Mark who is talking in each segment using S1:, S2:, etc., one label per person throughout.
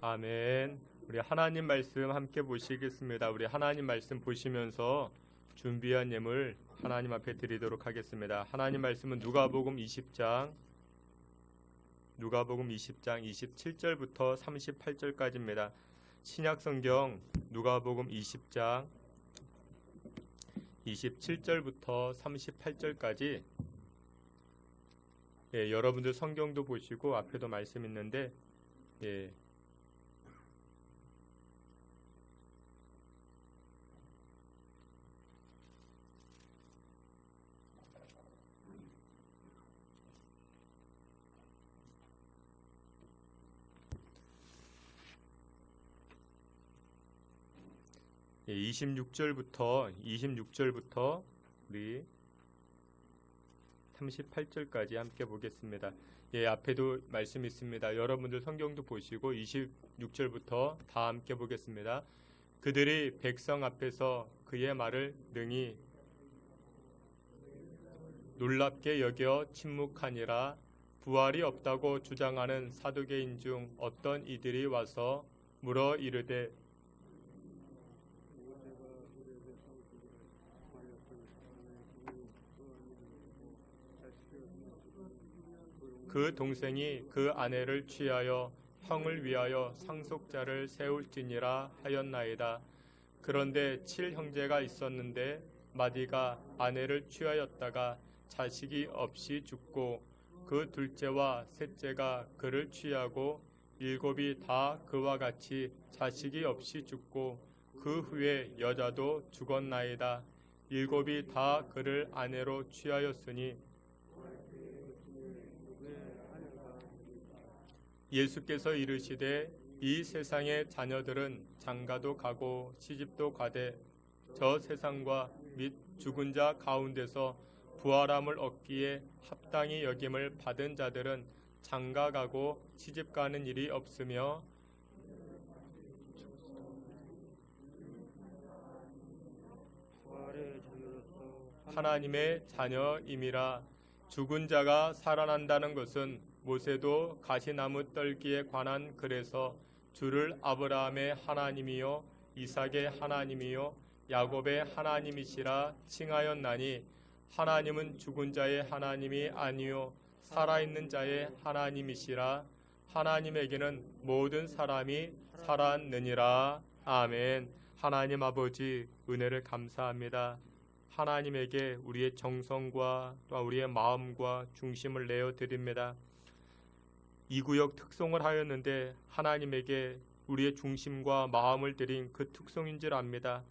S1: 아멘. 우리 하나님 말씀 함께 보시겠습니다. 우리 하나님 말씀 보시면서 준비한 예물 하나님 앞에 드리도록 하겠습니다. 하나님 말씀은 누가복음 20장 27절부터 38절까지입니다. 신약성경 누가복음 20장 27절부터 38절까지 여러분들 성경도 보시고 앞에도 말씀 있는데 26절부터 우리 38절까지 함께 보겠습니다. 앞에도 말씀 있습니다. 여러분들 성경도 보시고 26절부터 다 함께 보겠습니다. 그들이 백성 앞에서 그의 말을 능히 놀랍게 여겨 침묵하니라. 부활이 없다고 주장하는 사두개인 중 어떤 이들이 와서 물어 이르되 그 동생이 그 아내를 취하여 형을 위하여 상속자를 세울지니라 하였나이다. 그런데 7형제가 있었는데 마디가 아내를 취하였다가 자식이 없이 죽고 그 둘째와 셋째가 그를 취하고 7이 다 그와 같이 자식이 없이 죽고 그 후에 여자도 죽었나이다. 7이 다 그를 아내로 취하였으니 예수께서 이르시되 이 세상의 자녀들은 장가도 가고 시집도 가되 저 세상과 및 죽은 자 가운데서 부활함을 얻기에 합당히 여김을 받은 자들은 장가 가고 시집 가는 일이 없으며 하나님의 자녀임이라. 죽은 자가 살아난다는 것은 모세도 가시나무 떨기에 관한 글에서 주를 아브라함의 하나님이요 이삭의 하나님이요 야곱의 하나님이시라 칭하였나니 하나님은 죽은 자의 하나님이 아니요 살아있는 자의 하나님이시라. 하나님에게는 모든 사람이 살았느니라. 아멘. 하나님 아버지 은혜를 감사합니다. 하나님에게 우리의 정성과 또 우리의 마음과 중심을 내어 드립니다. 이 구역 특송을 하였는데 하나님에게 우리의 중심과 마음을 드린 그 특송인 줄 압니다.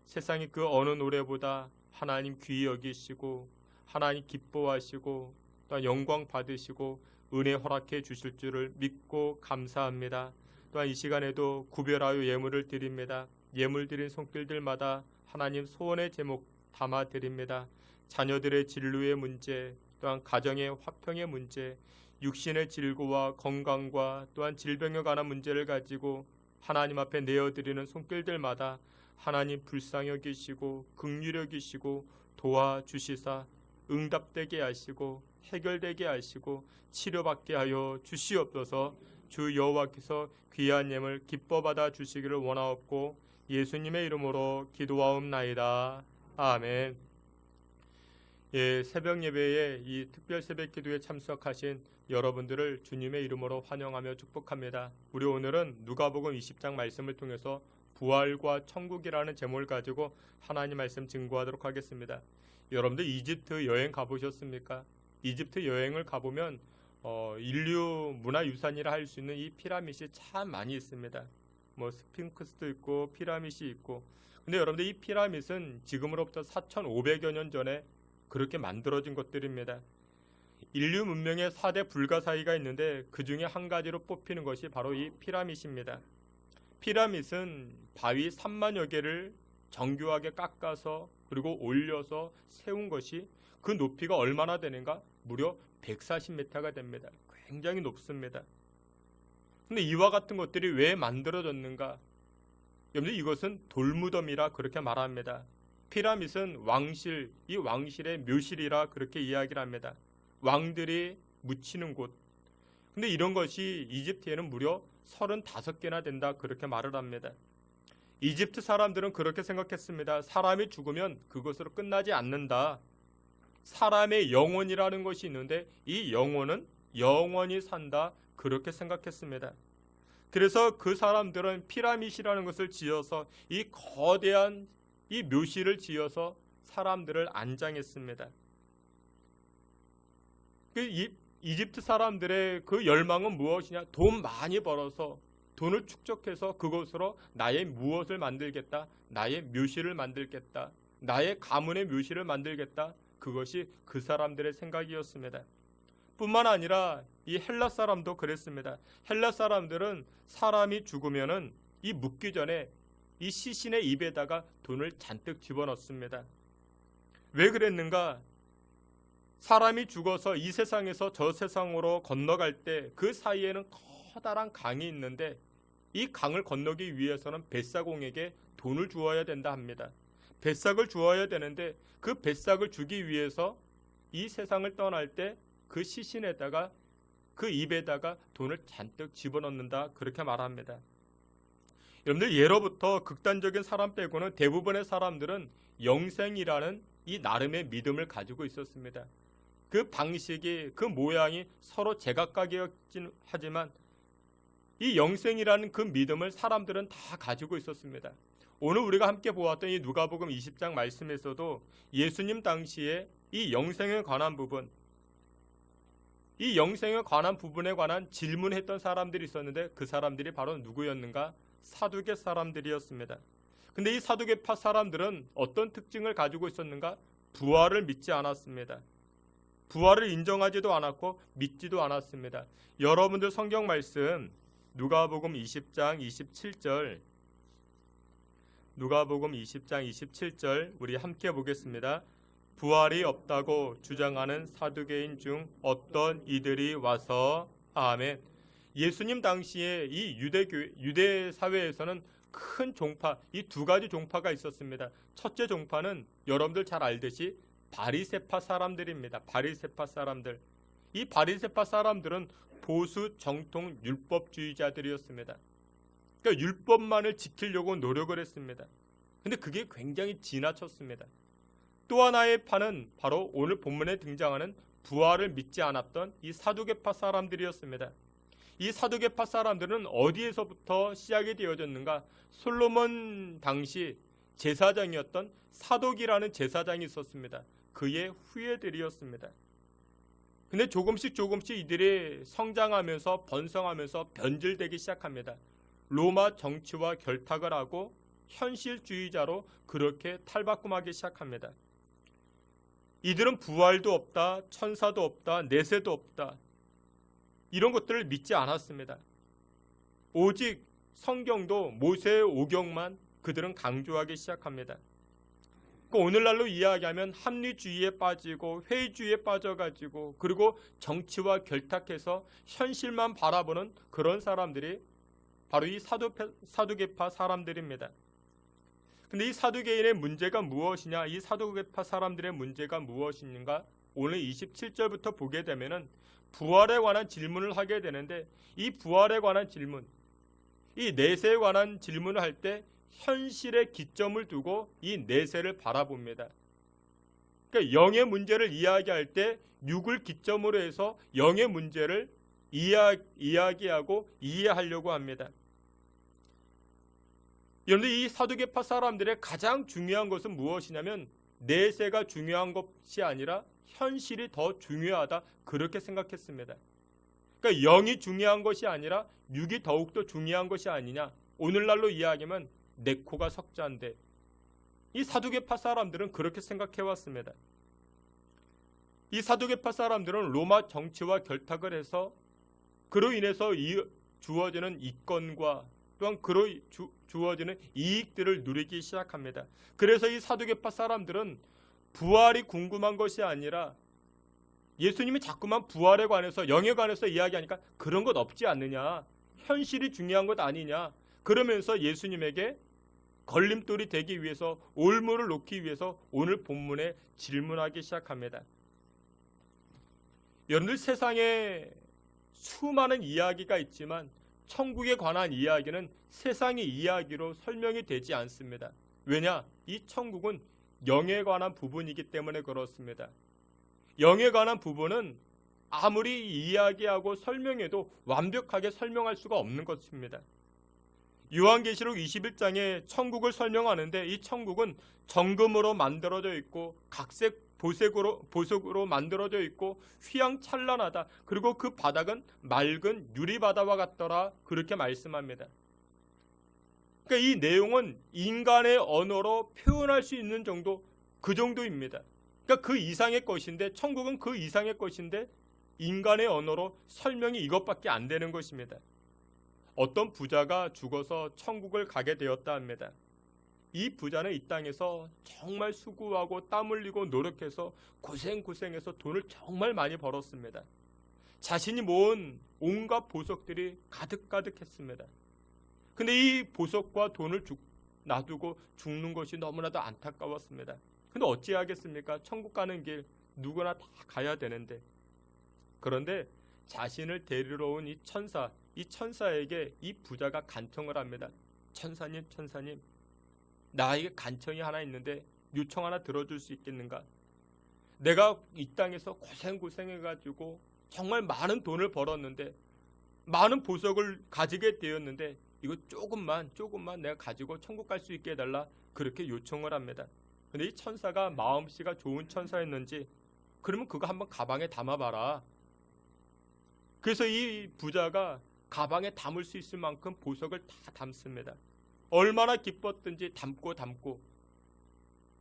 S1: 세상이 그 어느 노래보다 하나님 귀히 여기시고 하나님 기뻐하시고 또 영광 받으시고 은혜 허락해 주실 줄을 믿고 감사합니다. 또한 이 시간에도 구별하여 예물을 드립니다. 예물 드린 손길들마다 하나님 소원의 제목 담아 드립니다. 자녀들의 진로의 문제, 또한 가정의 화평의 문제, 육신의 질고와 건강과 또한 질병에 관한 문제를 가지고 하나님 앞에 내어드리는 손길들마다 하나님 불쌍히 여기시고 긍휼히 여기시고 도와주시사 응답되게 하시고 해결되게 하시고 치료받게 하여 주시옵소서. 주 여호와께서 귀한 예물 기뻐 받아 주시기를 원하옵고 예수님의 이름으로 기도하옵나이다. 아멘. 새벽 예배에 이 특별 새벽 기도에 참석하신 여러분들을 주님의 이름으로 환영하며 축복합니다. 우리 오늘은 누가복음 20장 말씀을 통해서 부활과 천국이라는 제목을 가지고 하나님 말씀 증거하도록 하겠습니다. 여러분들 이집트 여행 가보셨습니까? 이집트 여행을 가보면 인류 문화유산이라 할 수 있는 이 피라밋이 참 많이 있습니다. 스핑크스도 있고 피라밋이 있고. 근데 여러분들 이 피라밋은 지금으로부터 4,500여 년 전에 그렇게 만들어진 것들입니다. 인류 문명의 4대 불가사의가 있는데 그 중에 한 가지로 뽑히는 것이 바로 이 피라밋입니다. 피라밋은 바위 3만여 개를 정교하게 깎아서 그리고 올려서 세운 것이 그 높이가 얼마나 되는가? 무려 140m가 됩니다. 굉장히 높습니다. 근데 이와 같은 것들이 왜 만들어졌는가? 여러분들 이것은 돌무덤이라 그렇게 말합니다. 피라밋은 왕실, 이 왕실의 묘실이라 그렇게 이야기를 합니다. 왕들이 묻히는 곳. 근데 이런 것이 이집트에는 무려 35개나 된다 그렇게 말을 합니다. 이집트 사람들은 그렇게 생각했습니다. 사람이 죽으면 그것으로 끝나지 않는다. 사람의 영혼이라는 것이 있는데 이 영혼은 영원히 산다 그렇게 생각했습니다. 그래서 그 사람들은 피라밋이라는 것을 지어서 이 거대한 이 묘실을 지어서 사람들을 안장했습니다. 이집트 사람들의 그 열망은 무엇이냐? 돈 많이 벌어서 돈을 축적해서 그것으로 나의 무엇을 만들겠다. 나의 묘실을 만들겠다. 나의 가문의 묘실을 만들겠다. 그것이 그 사람들의 생각이었습니다. 뿐만 아니라 이 헬라 사람도 그랬습니다. 헬라 사람들은 사람이 죽으면은 이 묻기 전에 이 시신의 입에다가 돈을 잔뜩 집어넣습니다. 왜 그랬는가? 사람이 죽어서 이 세상에서 저 세상으로 건너갈 때 그 사이에는 커다란 강이 있는데 이 강을 건너기 위해서는 뱃사공에게 돈을 주어야 된다 합니다. 뱃삭을 주어야 되는데 그 뱃삭을 주기 위해서 이 세상을 떠날 때 그 시신에다가 그 입에다가 돈을 잔뜩 집어넣는다 그렇게 말합니다. 여러분들 예로부터 극단적인 사람 빼고는 대부분의 사람들은 영생이라는 이 나름의 믿음을 가지고 있었습니다. 그 방식이 그 모양이 서로 제각각이었긴 하지만 이 영생이라는 그 믿음을 사람들은 다 가지고 있었습니다. 오늘 우리가 함께 보았던 이 누가복음 20장 말씀에서도 예수님 당시에 이 영생에 관한 부분, 이 영생에 관한 부분에 관한 질문했던 사람들이 있었는데 그 사람들이 바로 누구였는가? 사두개 사람들이었습니다. 근데 이 사두개파 사람들은 어떤 특징을 가지고 있었는가? 부활을 믿지 않았습니다. 부활을 인정하지도 않았고 믿지도 않았습니다. 여러분들 성경 말씀 누가복음 20장 27절 누가복음 20장 27절 우리 함께 보겠습니다. 부활이 없다고 주장하는 사두개인 중 어떤 이들이 와서 아멘. 예수님 당시에 이 유대 사회에서는 큰 종파, 이 두 가지 종파가 있었습니다. 첫째 종파는 여러분들 잘 알듯이 바리새파 사람들입니다. 바리새파 사람들. 이 바리새파 사람들은 보수 정통 율법주의자들이었습니다. 그러니까 율법만을 지키려고 노력을 했습니다. 근데 그게 굉장히 지나쳤습니다. 또 하나의 파는 바로 오늘 본문에 등장하는 부활을 믿지 않았던 이 사두개파 사람들이었습니다. 이 사두개파 사람들은 어디에서부터 시작이 되어졌는가? 솔로몬 당시 제사장이었던 사독이라는 제사장이 있었습니다. 그의 후예들이었습니다. 근데 조금씩 이들이 성장하면서 번성하면서 변질되기 시작합니다. 로마 정치와 결탁을 하고 현실주의자로 그렇게 탈바꿈하기 시작합니다. 이들은 부활도 없다, 천사도 없다, 내세도 없다. 이런 것들을 믿지 않았습니다. 오직 성경도 모세의 오경만 그들은 강조하기 시작합니다. 오늘날로 이야기하면 합리주의에 빠지고 회의주의에 빠져가지고 그리고 정치와 결탁해서 현실만 바라보는 그런 사람들이 바로 이 사두개파 사람들입니다. 근데 이 사두개인의 문제가 무엇이냐? 이 사두개파 사람들의 문제가 무엇인가? 오늘 27절부터 보게 되면은 부활에 관한 질문을 하게 되는데 이 부활에 관한 질문, 이 내세에 관한 질문을 할 때 현실에 기점을 두고 이 내세를 바라봅니다. 그러니까 영의 문제를 이야기할 때 육을 기점으로 해서 영의 문제를 이야기하고 이해하려고 합니다. 여러분들 이 사두개파 사람들의 가장 중요한 것은 무엇이냐면 내세가 중요한 것이 아니라 현실이 더 중요하다 그렇게 생각했습니다. 그러니까 영이 중요한 것이 아니라 육이 더욱더 중요한 것이 아니냐. 오늘날로 이야기하면 내 코가 석자인데 이 사두개파 사람들은 그렇게 생각해왔습니다. 이 사두개파 사람들은 로마 정치와 결탁을 해서 그로 인해서 주어지는 이권과 또한 그로 주어지는 이익들을 누리기 시작합니다. 그래서 이 사두개파 사람들은 부활이 궁금한 것이 아니라 예수님이 자꾸만 부활에 관해서 영에 관해서 이야기하니까 그런 것 없지 않느냐, 현실이 중요한 것 아니냐, 그러면서 예수님에게 걸림돌이 되기 위해서 올무를 놓기 위해서 오늘 본문에 질문하기 시작합니다. 여러분들 세상에 수많은 이야기가 있지만 천국에 관한 이야기는 세상의 이야기로 설명이 되지 않습니다. 왜냐? 이 천국은 영에 관한 부분이기 때문에 그렇습니다. 영에 관한 부분은 아무리 이야기하고 설명해도 완벽하게 설명할 수가 없는 것입니다. 요한계시록 21장에 천국을 설명하는데 이 천국은 정금으로 만들어져 있고 각색 보석으로 만들어져 있고 휘황찬란하다. 그리고 그 바닥은 맑은 유리바다와 같더라. 그렇게 말씀합니다. 그러니까 이 내용은 인간의 언어로 표현할 수 있는 정도, 그 정도입니다. 그러니까 그 이상의 것인데, 천국은 그 이상의 것인데 인간의 언어로 설명이 이것밖에 안 되는 것입니다. 어떤 부자가 죽어서 천국을 가게 되었다 합니다. 이 부자는 이 땅에서 정말 수고하고 땀 흘리고 노력해서 고생해서 돈을 정말 많이 벌었습니다. 자신이 모은 온갖 보석들이 가득했습니다. 근데 이 보석과 돈을 놔두고 죽는 것이 너무나도 안타까웠습니다. 근데 어찌하겠습니까? 천국 가는 길 누구나 다 가야 되는데. 그런데 자신을 데리러 온 이 천사에게 이 부자가 간청을 합니다. 천사님, 나에게 간청이 하나 있는데 요청 하나 들어줄 수 있겠는가? 내가 이 땅에서 고생해가지고 정말 많은 돈을 벌었는데, 많은 보석을 가지게 되었는데, 이거 조금만 내가 가지고 천국 갈 수 있게 해달라. 그렇게 요청을 합니다. 근데 이 천사가 마음씨가 좋은 천사였는지, 그러면 그거 한번 가방에 담아봐라. 그래서 이 부자가 가방에 담을 수 있을 만큼 보석을 다 담습니다. 얼마나 기뻤든지 담고.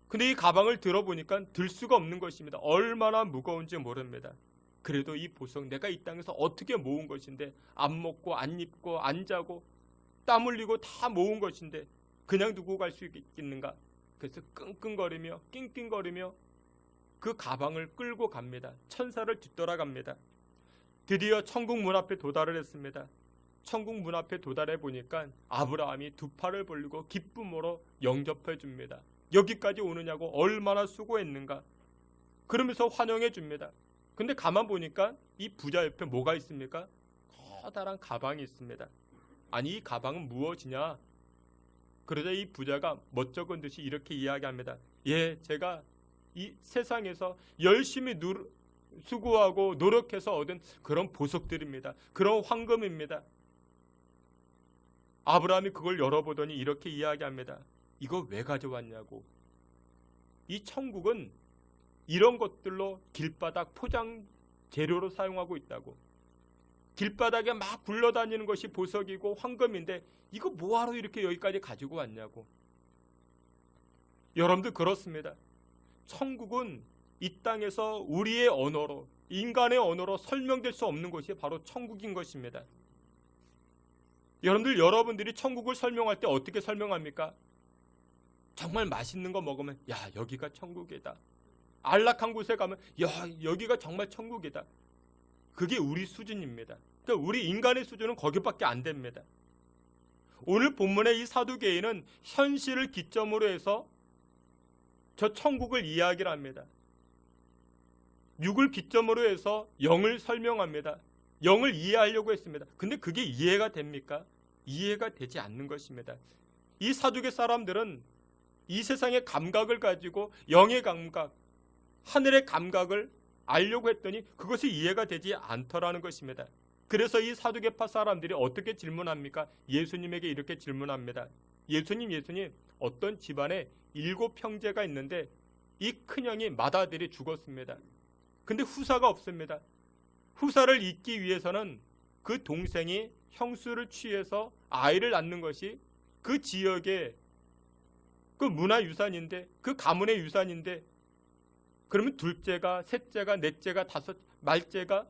S1: 근데 이 가방을 들어보니까 들 수가 없는 것입니다. 얼마나 무거운지 모릅니다. 그래도 이 보석 내가 이 땅에서 어떻게 모은 것인데, 안 먹고 안 입고 안 자고 땀 흘리고 다 모은 것인데 그냥 두고 갈 수 있겠는가? 그래서 낑낑거리며 그 가방을 끌고 갑니다. 천사를 뒤돌아갑니다. 드디어 천국 문 앞에 도달을 했습니다. 천국 문 앞에 도달해 보니까 아브라함이 두 팔을 벌리고 기쁨으로 영접해 줍니다. 여기까지 오느냐고 얼마나 수고했는가. 그러면서 환영해 줍니다. 근데 가만 보니까 이 부자 옆에 뭐가 있습니까? 커다란 가방이 있습니다. 아니, 이 가방은 무엇이냐? 그러자 이 부자가 멋쩍은 듯이 이렇게 이야기합니다. 예, 제가 이 세상에서 열심히 수고하고 노력해서 얻은 그런 보석들입니다. 그런 황금입니다. 아브라함이 그걸 열어보더니 이렇게 이야기합니다. 이거 왜 가져왔냐고. 이 천국은 이런 것들로 길바닥 포장 재료로 사용하고 있다고. 길바닥에 막 굴러다니는 것이 보석이고 황금인데 이거 뭐하러 이렇게 여기까지 가지고 왔냐고. 여러분들 그렇습니다. 천국은 이 땅에서 우리의 언어로, 인간의 언어로 설명될 수 없는 것이 바로 천국인 것입니다. 여러분들이 천국을 설명할 때 어떻게 설명합니까? 정말 맛있는 거 먹으면 야, 여기가 천국이다. 안락한 곳에 가면 야, 여기가 정말 천국이다. 그게 우리 수준입니다. 그러니까 우리 인간의 수준은 거기밖에 안 됩니다. 오늘 본문의 이 사두개인은 현실을 기점으로 해서 저 천국을 이야기를 합니다. 육을 기점으로 해서 영을 설명합니다. 영을 이해하려고 했습니다. 근데 그게 이해가 됩니까? 이해가 되지 않는 것입니다. 이 사두개 사람들은 이 세상의 감각을 가지고 영의 감각, 하늘의 감각을 알려고 했더니 그것이 이해가 되지 않더라는 것입니다. 그래서 이 사두개파 사람들이 어떻게 질문합니까? 예수님에게 이렇게 질문합니다. 예수님, 어떤 집안에 7 형제가 있는데 이 큰형이 맏아들이 죽었습니다. 근데 후사가 없습니다. 후사를 잇기 위해서는 그 동생이 형수를 취해서 아이를 낳는 것이 그 지역의 그 문화유산인데, 그 가문의 유산인데, 그러면 둘째가, 셋째가, 넷째가, 말째가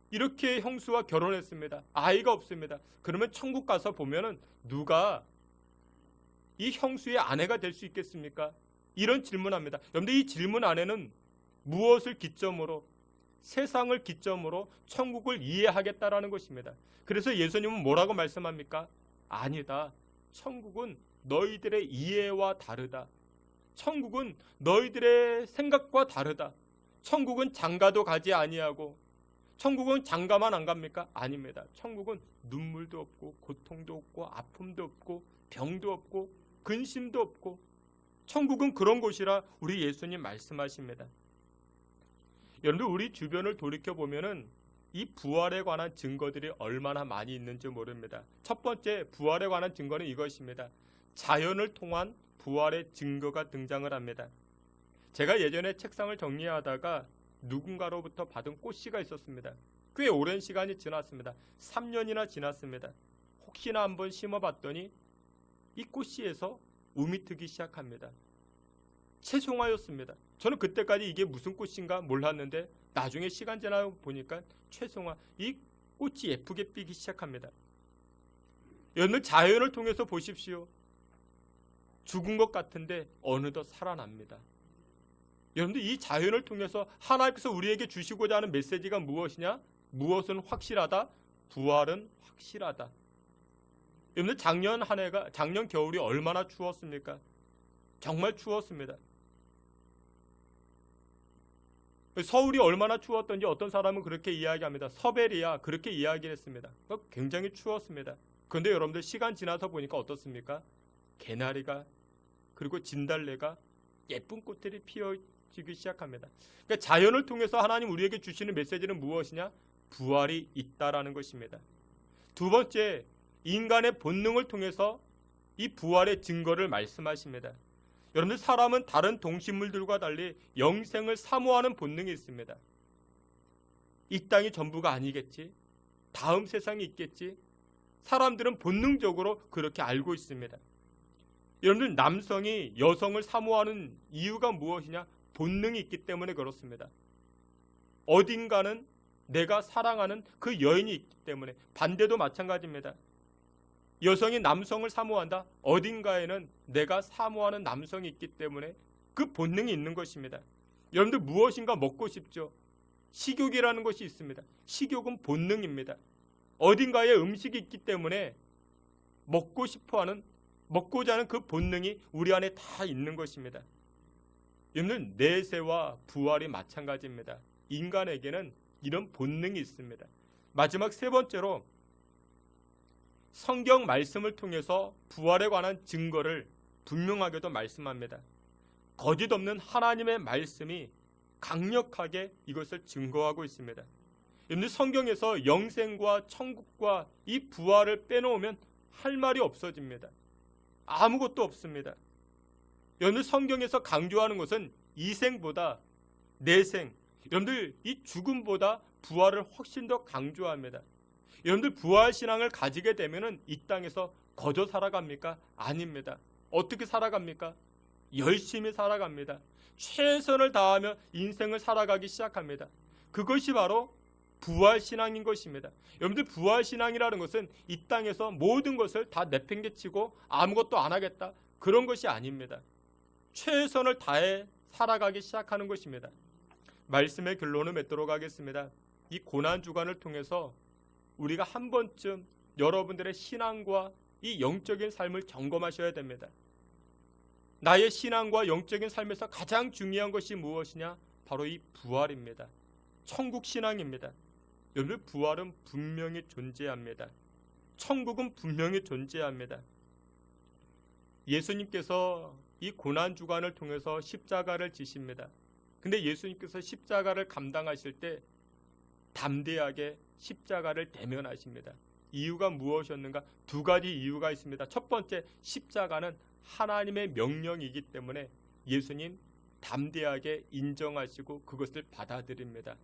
S1: 이렇게 형수와 결혼했습니다. 아이가 없습니다. 그러면 천국 가서 보면은 누가 이 형수의 아내가 될 수 있겠습니까? 이런 질문합니다. 여러분들 이 질문 안에는 무엇을 기점으로, 세상을 기점으로 천국을 이해하겠다라는 것입니다. 그래서 예수님은 뭐라고 말씀합니까? 아니다. 천국은 너희들의 이해와 다르다. 천국은 너희들의 생각과 다르다. 천국은 장가도 가지 아니하고, 천국은 장가만 안 갑니까? 아닙니다. 천국은 눈물도 없고 고통도 없고 아픔도 없고 병도 없고 근심도 없고 천국은 그런 곳이라 우리 예수님 말씀하십니다. 여러분들 우리 주변을 돌이켜보면은 이 부활에 관한 증거들이 얼마나 많이 있는지 모릅니다. 첫 번째 부활에 관한 증거는 이것입니다. 자연을 통한 부활의 증거가 등장을 합니다. 제가 예전에 책상을 정리하다가 누군가로부터 받은 꽃씨가 있었습니다. 꽤 오랜 시간이 지났습니다. 3년이나 지났습니다. 혹시나 한번 심어봤더니 이 꽃씨에서 우미 트기 시작합니다. 채송화였습니다. 저는 그때까지 이게 무슨 꽃인가 몰랐는데 나중에 시간 지나 보니까 채송화, 이 꽃이 예쁘게 피기 시작합니다. 여러분 자연을 통해서 보십시오. 죽은 것 같은데 어느덧 살아납니다. 여러분들 이 자연을 통해서 하나님께서 우리에게 주시고자 하는 메시지가 무엇이냐? 무엇은 확실하다? 부활은 확실하다. 여러분들 작년 겨울이 얼마나 추웠습니까? 정말 추웠습니다. 서울이 얼마나 추웠던지 어떤 사람은 그렇게 이야기합니다. 서베리아 그렇게 이야기했습니다. 굉장히 추웠습니다. 그런데 여러분들 시간 지나서 보니까 어떻습니까? 개나리가 그리고 진달래가 예쁜 꽃들이 피어지기 시작합니다. 그러니까 자연을 통해서 하나님 우리에게 주시는 메시지는 무엇이냐? 부활이 있다라는 것입니다. 두 번째, 인간의 본능을 통해서 이 부활의 증거를 말씀하십니다. 여러분들 사람은 다른 동식물들과 달리 영생을 사모하는 본능이 있습니다. 이 땅이 전부가 아니겠지? 다음 세상이 있겠지? 사람들은 본능적으로 그렇게 알고 있습니다. 여러분들 남성이 여성을 사모하는 이유가 무엇이냐? 본능이 있기 때문에 그렇습니다. 어딘가는 내가 사랑하는 그 여인이 있기 때문에 반대도 마찬가지입니다. 여성이 남성을 사모한다. 어딘가에는 내가 사모하는 남성이 있기 때문에 그 본능이 있는 것입니다. 여러분들 무엇인가 먹고 싶죠? 식욕이라는 것이 있습니다. 식욕은 본능입니다. 어딘가에 음식이 있기 때문에 먹고자 하는 그 본능이 우리 안에 다 있는 것입니다. 여러분들 내세와 부활이 마찬가지입니다. 인간에게는 이런 본능이 있습니다. 마지막 세 번째로 성경 말씀을 통해서 부활에 관한 증거를 분명하게도 말씀합니다. 거짓 없는 하나님의 말씀이 강력하게 이것을 증거하고 있습니다. 여러분들 성경에서 영생과 천국과 이 부활을 빼놓으면 할 말이 없어집니다. 아무것도 없습니다. 여러분들 성경에서 강조하는 것은 이생보다 내생, 여러분들 이 죽음보다 부활을 훨씬 더 강조합니다. 여러분들 부활신앙을 가지게 되면 이 땅에서 거저 살아갑니까? 아닙니다. 어떻게 살아갑니까? 열심히 살아갑니다. 최선을 다하며 인생을 살아가기 시작합니다. 그것이 바로 부활신앙인 것입니다. 여러분들 부활신앙이라는 것은 이 땅에서 모든 것을 다 내팽개치고 아무것도 안 하겠다. 그런 것이 아닙니다. 최선을 다해 살아가기 시작하는 것입니다. 말씀의 결론을 맺도록 하겠습니다. 이 고난주간을 통해서 우리가 한 번쯤 여러분들의 신앙과 이 영적인 삶을 점검하셔야 됩니다. 나의 신앙과 영적인 삶에서 가장 중요한 것이 무엇이냐? 바로 이 부활입니다. 천국 신앙입니다. 여러분 부활은 분명히 존재합니다. 천국은 분명히 존재합니다. 예수님께서 이 고난주간을 통해서 십자가를 지십니다. 근데 예수님께서 십자가를 감당하실 때 담대하게 십자가를 대면하십니다. 이유가 무엇이었는가? 두 가지 이유가 있습니다. 첫 번째, 십자가는 하나님의 명령이기 때문에 예수님 담대하게 인정하시고 그것을 받아들입니다.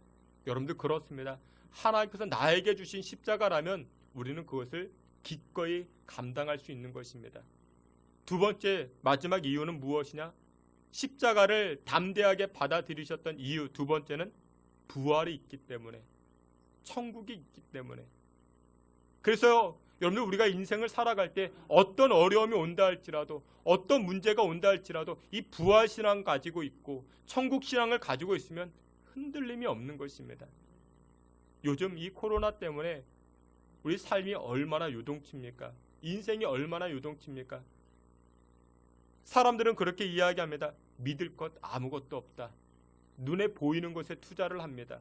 S1: 여러분들 그렇습니다. 하나님께서 나에게 주신 십자가라면 우리는 그것을 기꺼이 감당할 수 있는 것입니다. 두 번째, 마지막 이유는 무엇이냐? 십자가를 담대하게 받아들이셨던 이유 두 번째는 부활이 있기 때문에, 천국이 있기 때문에. 그래서 여러분들 우리가 인생을 살아갈 때 어떤 어려움이 온다 할지라도 어떤 문제가 온다 할지라도 이 부활신앙 가지고 있고 천국신앙을 가지고 있으면 흔들림이 없는 것입니다. 요즘 이 코로나 때문에 우리 삶이 얼마나 요동칩니까? 인생이 얼마나 요동칩니까? 사람들은 그렇게 이야기합니다. 믿을 것 아무것도 없다. 눈에 보이는 것에 투자를 합니다.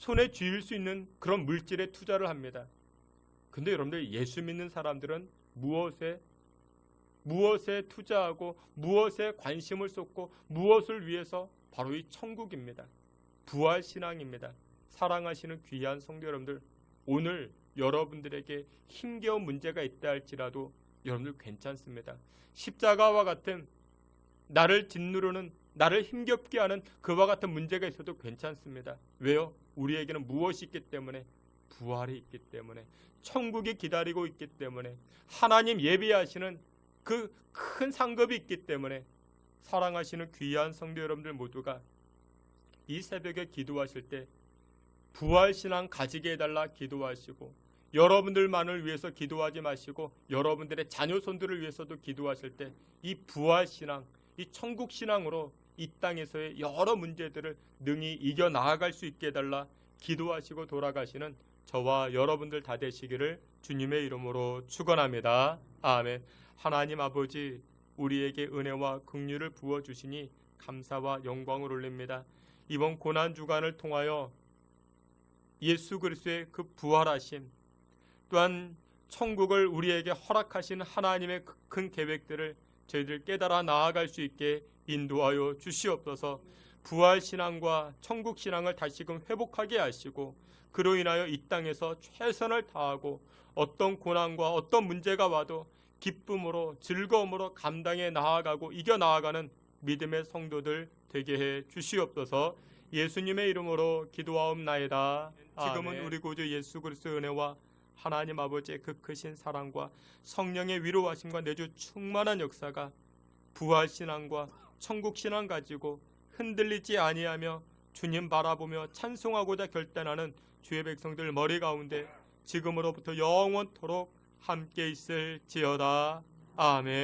S1: 손에 쥐일 수 있는 그런 물질에 투자를 합니다. 근데 여러분들 예수 믿는 사람들은 무엇에 투자하고 무엇에 관심을 쏟고 무엇을 위해서? 바로 이 천국입니다. 부활신앙입니다. 사랑하시는 귀한 성도 여러분들, 오늘 여러분들에게 힘겨운 문제가 있다 할지라도 여러분들 괜찮습니다. 십자가와 같은 나를 짓누르는, 나를 힘겹게 하는 그와 같은 문제가 있어도 괜찮습니다. 왜요? 우리에게는 무엇이 있기 때문에? 부활이 있기 때문에, 천국이 기다리고 있기 때문에, 하나님 예비하시는 그 큰 상급이 있기 때문에, 사랑하시는 귀한 성도 여러분들 모두가 이 새벽에 기도하실 때 부활신앙 가지게 해달라 기도하시고, 여러분들만을 위해서 기도하지 마시고 여러분들의 자녀손들을 위해서도 기도하실 때 이 부활신앙, 이 천국신앙으로 이 땅에서의 여러 문제들을 능히 이겨나아갈 수 있게 해달라 기도하시고 돌아가시는 저와 여러분들 다 되시기를 주님의 이름으로 축원합니다. 아멘. 하나님 아버지, 우리에게 은혜와 긍휼을 부어주시니 감사와 영광을 올립니다. 이번 고난주간을 통하여 예수 그리스도의 그 부활하심, 또한 천국을 우리에게 허락하신 하나님의 큰 계획들을 저희들 깨달아 나아갈 수 있게 인도하여 주시옵소서. 부활신앙과 천국신앙을 다시금 회복하게 하시고, 그로 인하여 이 땅에서 최선을 다하고 어떤 고난과 어떤 문제가 와도 기쁨으로 즐거움으로 감당해 나아가고 이겨 나아가는 믿음의 성도들 되게 해 주시옵소서. 예수님의 이름으로 기도하옵나이다. 지금은 우리 구주 예수 그리스도의 은혜와 하나님 아버지의 그 크신 사랑과 성령의 위로하심과 내주 충만한 역사가 부활신앙과 천국신앙 가지고 흔들리지 아니하며 주님 바라보며 찬송하고자 결단하는 주의 백성들 머리 가운데 지금으로부터 영원토록 함께 있을지어다. 아멘.